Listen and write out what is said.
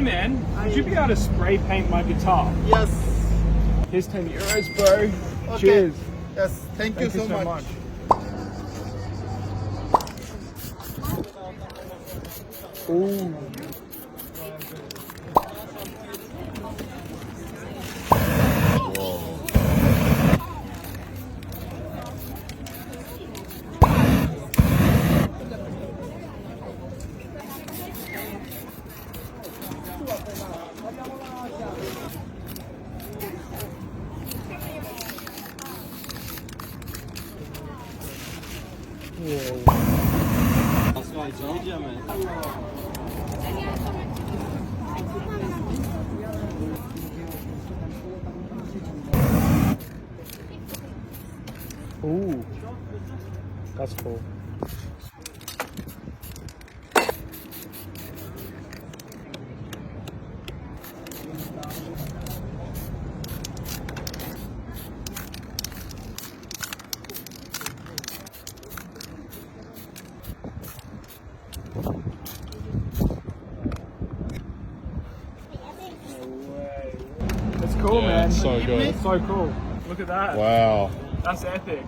Hey man, would you be able to spray paint my guitar? Yes. Here's 10 euros, bro. Okay. Cheers. Yes. Thank you so much. Ooh. Ooh, that's cool. It's cool, Yeah, man. it's so good. It's so cool. Look at that. Wow. That's epic.